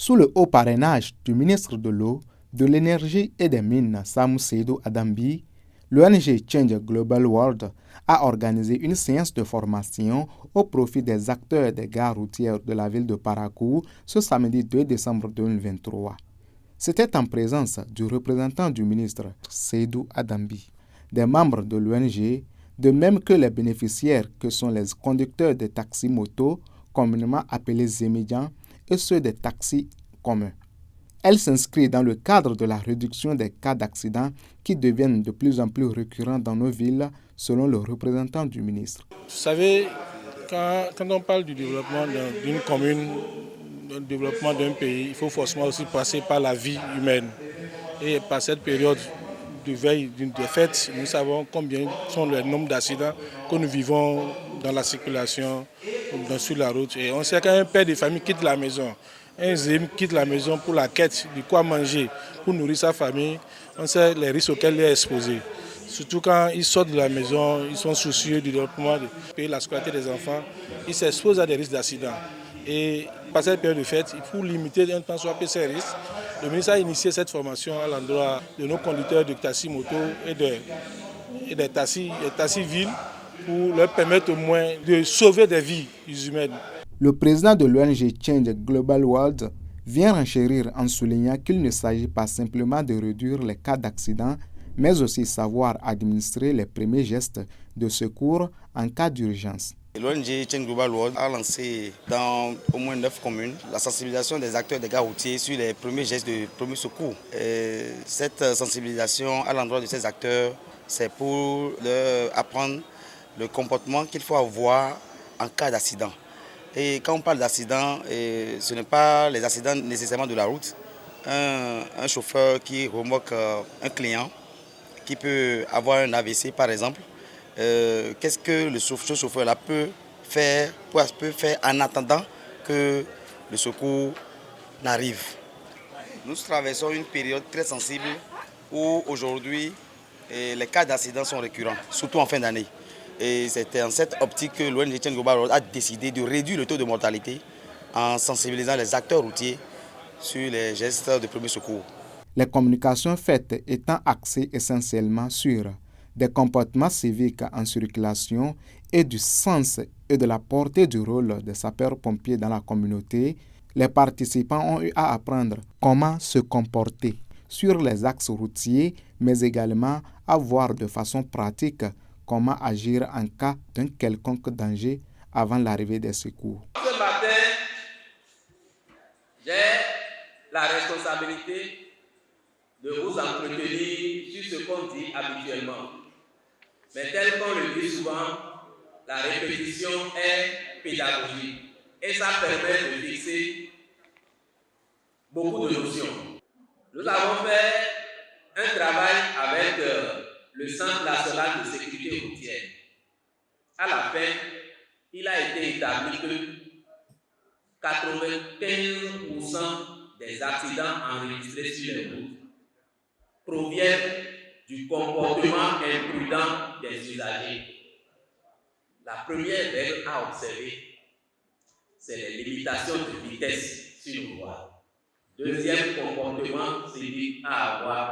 Sous le haut parrainage du ministre de l'Eau, de l'Énergie et des Mines, Sam Seydou Adambi, l'ONG Change Global World a organisé une séance de formation au profit des acteurs des gares routières de la ville de Parakou ce samedi 2 décembre 2023. C'était en présence du représentant du ministre Seydou Adambi, des membres de l'ONG, de même que les bénéficiaires que sont les conducteurs des taxis motos, communément appelés Zémédians, et ceux des taxis communs. Elle s'inscrit dans le cadre de la réduction des cas d'accidents qui deviennent de plus en plus récurrents dans nos villes, selon le représentant du ministre. Vous savez, quand on parle du développement d'une commune, du développement d'un pays, il faut forcément aussi passer par la vie humaine. Et par cette période de veille, des fêtes, nous savons combien sont les nombres d'accidents que nous vivons dans la circulation, sur la route. Et on sait qu'un père de famille quitte la maison, un zém quitte la maison pour la quête de quoi manger, pour nourrir sa famille, on sait les risques auxquels il est exposé. Surtout quand ils sortent de la maison, ils sont soucieux du développement, de payer la scolarité des enfants, ils s'exposent à des risques d'accident. Et par cette période de fête, il faut limiter un temps soit peu ces risques. Le ministre a initié cette formation à l'endroit de nos conducteurs de taxi moto et des taxis villes pour leur permettre au moins de sauver des vies humaines. Le président de l'ONG Change Global World vient renchérir en soulignant qu'il ne s'agit pas simplement de réduire les cas d'accident, mais aussi savoir administrer les premiers gestes de secours en cas d'urgence. L'ONG Change Global World a lancé dans au moins 9 communes la sensibilisation des acteurs des gares routiers sur les premiers gestes de premier secours. Et cette sensibilisation à l'endroit de ces acteurs, c'est pour leur apprendre le comportement qu'il faut avoir en cas d'accident. Et quand on parle d'accident, ce n'est pas les accidents nécessairement de la route. Un chauffeur qui remorque un client, qui peut avoir un AVC par exemple, qu'est-ce que ce chauffeur-là peut faire en attendant que le secours n'arrive. Nous traversons une période très sensible où aujourd'hui les cas d'accident sont récurrents, surtout en fin d'année. Et c'était en cette optique que l'ONG Change Global World a décidé de réduire le taux de mortalité en sensibilisant les acteurs routiers sur les gestes de premier secours. Les communications faites étant axées essentiellement sur des comportements civiques en circulation et du sens et de la portée du rôle des sapeurs-pompiers dans la communauté, les participants ont eu à apprendre comment se comporter sur les axes routiers, mais également à voir de façon pratique comment agir en cas d'un quelconque danger avant l'arrivée des secours. Ce matin, j'ai la responsabilité de vous entretenir sur ce qu'on dit habituellement. Mais tel qu'on le dit souvent, la répétition est pédagogique et ça permet de fixer beaucoup de notions. Nous avons fait un travail avec le Centre national de sécurité routière. À la fin, il a été établi que 95% des accidents enregistrés sur les routes proviennent du comportement imprudent des usagers. La première règle à observer, c'est les limitations de vitesse sur nos voies. Deuxième comportement, c'est à avoir,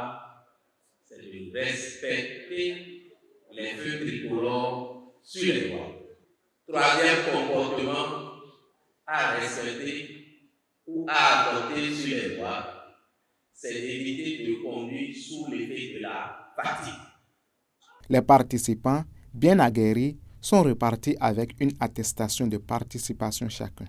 c'est de respecter les feux tricolores sur les voies. Troisième comportement, à respecter ou à adopter sur les voies, c'est d'éviter de conduire sous l'effet de la fatigue. Les participants, bien aguerris, sont repartis avec une attestation de participation chacun.